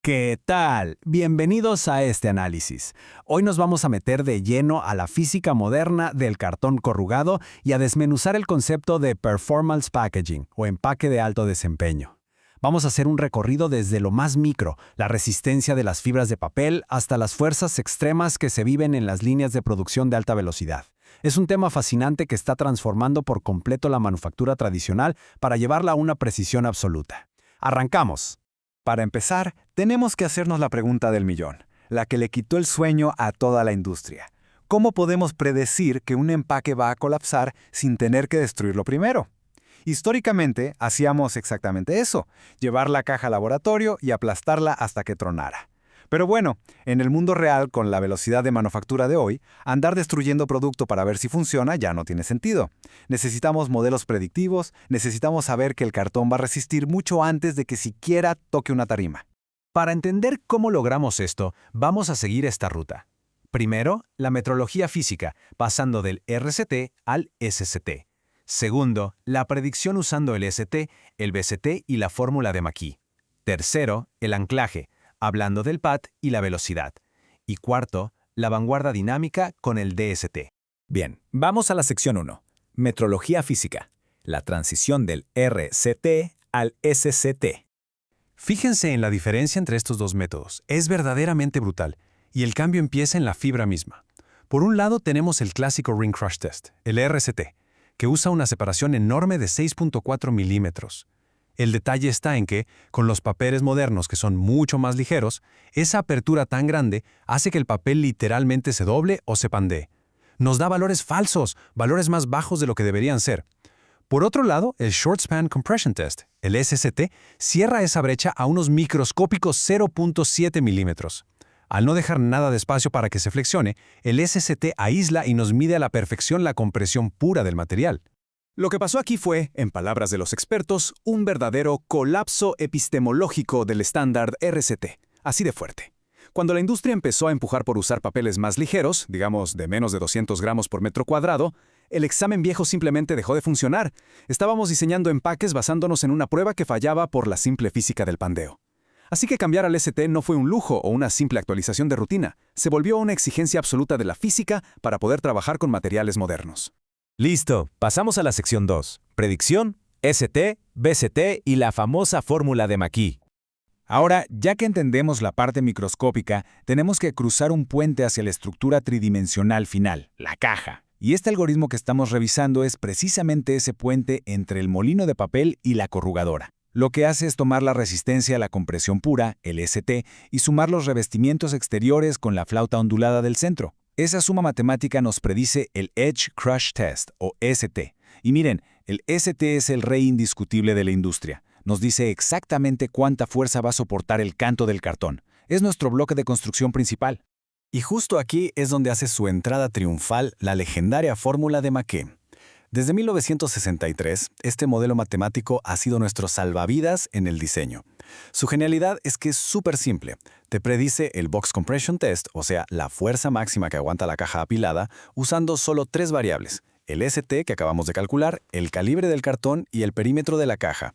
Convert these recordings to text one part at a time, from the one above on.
¿Qué tal? Bienvenidos a este análisis. Hoy nos vamos a meter de lleno a la física moderna del cartón corrugado y a desmenuzar el concepto de performance packaging o empaque de alto desempeño. Vamos a hacer un recorrido desde lo más micro, la resistencia de las fibras de papel, hasta las fuerzas extremas que se viven en las líneas de producción de alta velocidad. Es un tema fascinante que está transformando por completo la manufactura tradicional para llevarla a una precisión absoluta. ¡Arrancamos! Para empezar, tenemos que hacernos la pregunta del millón, la que le quitó el sueño a toda la industria. ¿Cómo podemos predecir que un empaque va a colapsar sin tener que destruirlo primero? Históricamente, hacíamos exactamente eso, llevar la caja al laboratorio y aplastarla hasta que tronara. Pero bueno, en el mundo real, con la velocidad de manufactura de hoy, andar destruyendo producto para ver si funciona ya no tiene sentido. Necesitamos modelos predictivos, necesitamos saber que el cartón va a resistir mucho antes de que siquiera toque una tarima. Para entender cómo logramos esto, vamos a seguir esta ruta. Primero, la metrología física, pasando del RCT al SCT. Segundo, la predicción usando el ST, el BCT y la fórmula de McKee. Tercero, el anclaje, hablando del pad y la velocidad. Y cuarto, la vanguardia dinámica con el DST. Bien, vamos a la sección 1. Metrología física. La transición del RCT al SCT. Fíjense en la diferencia entre estos dos métodos. Es verdaderamente brutal, y el cambio empieza en la fibra misma. Por un lado tenemos el clásico Ring Crush Test, el RCT, que usa una separación enorme de 6.4 milímetros. El detalle está en que, con los papeles modernos que son mucho más ligeros, esa apertura tan grande hace que el papel literalmente se doble o se pandee. Nos da valores falsos, valores más bajos de lo que deberían ser. Por otro lado, el Short Span Compression Test, el SCT, cierra esa brecha a unos microscópicos 0.7 milímetros. Al no dejar nada de espacio para que se flexione, el SCT aísla y nos mide a la perfección la compresión pura del material. Lo que pasó aquí fue, en palabras de los expertos, un verdadero colapso epistemológico del estándar RCT, así de fuerte. Cuando la industria empezó a empujar por usar papeles más ligeros, digamos de menos de 200 gramos por metro cuadrado, el examen viejo simplemente dejó de funcionar. Estábamos diseñando empaques basándonos en una prueba que fallaba por la simple física del pandeo. Así que cambiar al ST no fue un lujo o una simple actualización de rutina, se volvió una exigencia absoluta de la física para poder trabajar con materiales modernos. Listo, pasamos a la sección 2. Predicción, ST, BCT y la famosa fórmula de McKee. Ahora, ya que entendemos la parte microscópica, tenemos que cruzar un puente hacia la estructura tridimensional final, la caja. Y este algoritmo que estamos revisando es precisamente ese puente entre el molino de papel y la corrugadora. Lo que hace es tomar la resistencia a la compresión pura, el ST, y sumar los revestimientos exteriores con la flauta ondulada del centro. Esa suma matemática nos predice el Edge Crush Test, o ST. Y miren, el ST es el rey indiscutible de la industria. Nos dice exactamente cuánta fuerza va a soportar el canto del cartón. Es nuestro bloque de construcción principal. Y justo aquí es donde hace su entrada triunfal la legendaria fórmula de McKee. Desde 1963, este modelo matemático ha sido nuestro salvavidas en el diseño. Su genialidad es que es súper simple. Te predice el Box Compression Test, o sea, la fuerza máxima que aguanta la caja apilada, usando solo 3 variables: el ST que acabamos de calcular, el calibre del cartón y el perímetro de la caja.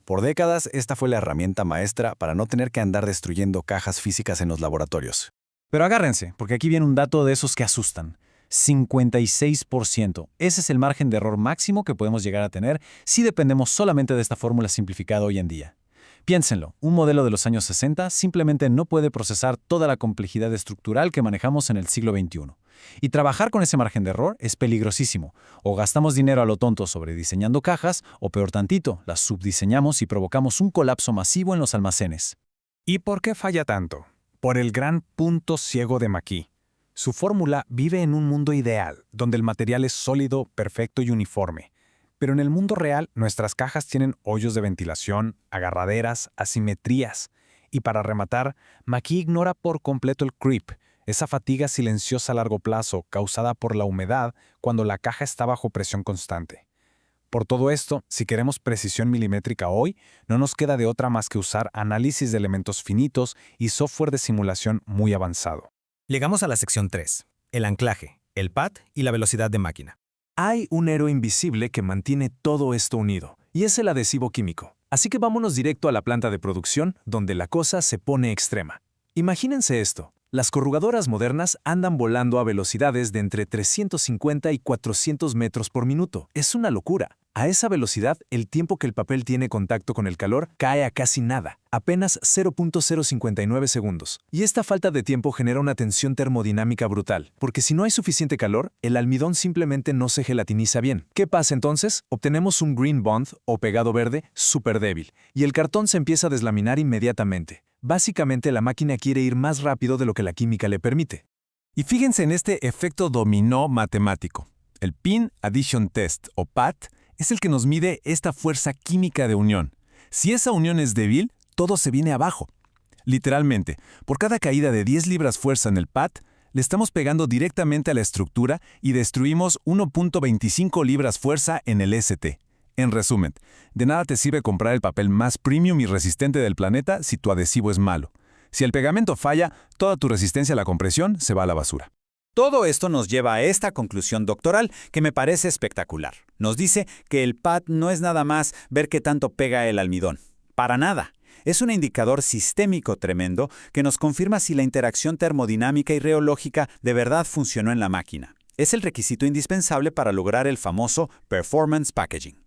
Por décadas, esta fue la herramienta maestra para no tener que andar destruyendo cajas físicas en los laboratorios. Pero agárrense, porque aquí viene un dato de esos que asustan. 56%. Ese es el margen de error máximo que podemos llegar a tener si dependemos solamente de esta fórmula simplificada hoy en día. Piénsenlo, un modelo de los años 60 simplemente no puede procesar toda la complejidad estructural que manejamos en el siglo XXI. Y trabajar con ese margen de error es peligrosísimo. O gastamos dinero a lo tonto sobre diseñando cajas, o peor tantito, las subdiseñamos y provocamos un colapso masivo en los almacenes. ¿Y por qué falla tanto? Por el gran punto ciego de McKee. Su fórmula vive en un mundo ideal, donde el material es sólido, perfecto y uniforme. Pero en el mundo real, nuestras cajas tienen hoyos de ventilación, agarraderas, asimetrías. Y para rematar, McKee ignora por completo el creep, esa fatiga silenciosa a largo plazo causada por la humedad cuando la caja está bajo presión constante. Por todo esto, si queremos precisión milimétrica hoy, no nos queda de otra más que usar análisis de elementos finitos y software de simulación muy avanzado. Llegamos a la sección 3. El anclaje, el pad y la velocidad de máquina. Hay un héroe invisible que mantiene todo esto unido, y es el adhesivo químico. Así que vámonos directo a la planta de producción, donde la cosa se pone extrema. Imagínense esto. Las corrugadoras modernas andan volando a velocidades de entre 350 y 400 metros por minuto. Es una locura. A esa velocidad, el tiempo que el papel tiene contacto con el calor cae a casi nada, apenas 0.059 segundos. Y esta falta de tiempo genera una tensión termodinámica brutal, porque si no hay suficiente calor, el almidón simplemente no se gelatiniza bien. ¿Qué pasa entonces? Obtenemos un green bond, o pegado verde, súper débil, y el cartón se empieza a deslaminar inmediatamente. Básicamente, la máquina quiere ir más rápido de lo que la química le permite. Y fíjense en este efecto dominó matemático. El Pin Addition Test, o PAT, es el que nos mide esta fuerza química de unión. Si esa unión es débil, todo se viene abajo. Literalmente, por cada caída de 10 libras fuerza en el PAT, le estamos pegando directamente a la estructura y destruimos 1.25 libras fuerza en el ST. En resumen, de nada te sirve comprar el papel más premium y resistente del planeta si tu adhesivo es malo. Si el pegamento falla, toda tu resistencia a la compresión se va a la basura. Todo esto nos lleva a esta conclusión doctoral que me parece espectacular. Nos dice que el PAT no es nada más ver qué tanto pega el almidón. Para nada. Es un indicador sistémico tremendo que nos confirma si la interacción termodinámica y reológica de verdad funcionó en la máquina. Es el requisito indispensable para lograr el famoso Performance Packaging.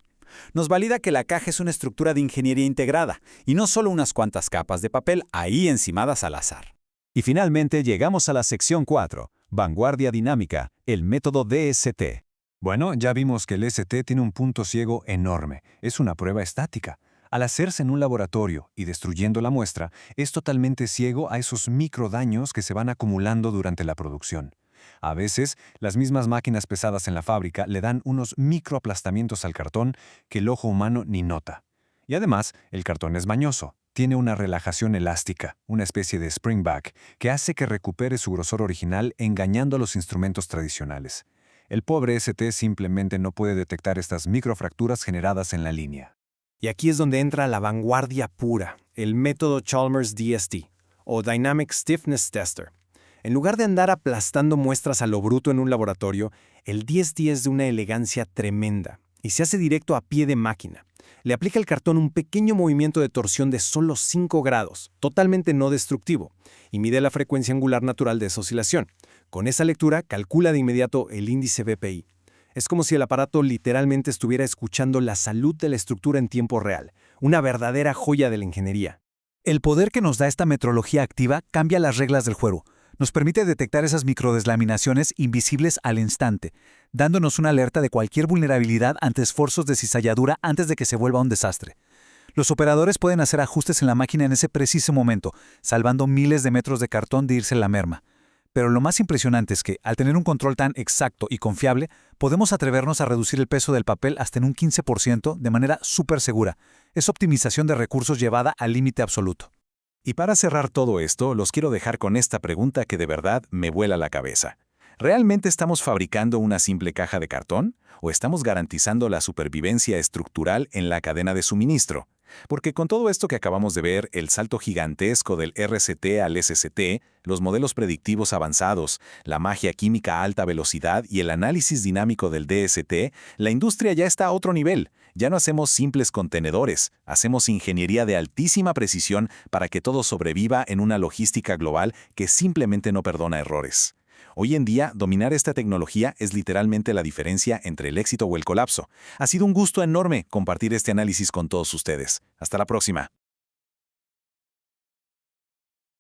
Nos valida que la caja es una estructura de ingeniería integrada y no solo unas cuantas capas de papel ahí encimadas al azar. Y finalmente llegamos a la sección 4, vanguardia dinámica, el método DST. Bueno, ya vimos que el ST tiene un punto ciego enorme. Es una prueba estática. Al hacerse en un laboratorio y destruyendo la muestra, es totalmente ciego a esos microdaños que se van acumulando durante la producción. A veces, las mismas máquinas pesadas en la fábrica le dan unos microaplastamientos al cartón que el ojo humano ni nota. Y además, el cartón es mañoso. Tiene una relajación elástica, una especie de springback, que hace que recupere su grosor original engañando a los instrumentos tradicionales. El pobre ST simplemente no puede detectar estas microfracturas generadas en la línea. Y aquí es donde entra la vanguardia pura, el método Chalmers DST, o Dynamic Stiffness Tester. En lugar de andar aplastando muestras a lo bruto en un laboratorio, el DST es de una elegancia tremenda y se hace directo a pie de máquina. Le aplica al cartón un pequeño movimiento de torsión de solo 5 grados, totalmente no destructivo, y mide la frecuencia angular natural de esa oscilación. Con esa lectura, calcula de inmediato el índice BPI. Es como si el aparato literalmente estuviera escuchando la salud de la estructura en tiempo real, una verdadera joya de la ingeniería. El poder que nos da esta metrología activa cambia las reglas del juego. Nos permite detectar esas microdeslaminaciones invisibles al instante, dándonos una alerta de cualquier vulnerabilidad ante esfuerzos de cizalladura antes de que se vuelva un desastre. Los operadores pueden hacer ajustes en la máquina en ese preciso momento, salvando miles de metros de cartón de irse a la merma. Pero lo más impresionante es que, al tener un control tan exacto y confiable, podemos atrevernos a reducir el peso del papel hasta en un 15% de manera súper segura. Es optimización de recursos llevada al límite absoluto. Y para cerrar todo esto, los quiero dejar con esta pregunta que de verdad me vuela la cabeza. ¿Realmente estamos fabricando una simple caja de cartón? ¿O estamos garantizando la supervivencia estructural en la cadena de suministro? Porque con todo esto que acabamos de ver, el salto gigantesco del RCT al SCT, los modelos predictivos avanzados, la magia química a alta velocidad y el análisis dinámico del DST, la industria ya está a otro nivel. Ya no hacemos simples contenedores, hacemos ingeniería de altísima precisión para que todo sobreviva en una logística global que simplemente no perdona errores. Hoy en día, dominar esta tecnología es literalmente la diferencia entre el éxito o el colapso. Ha sido un gusto enorme compartir este análisis con todos ustedes. Hasta la próxima.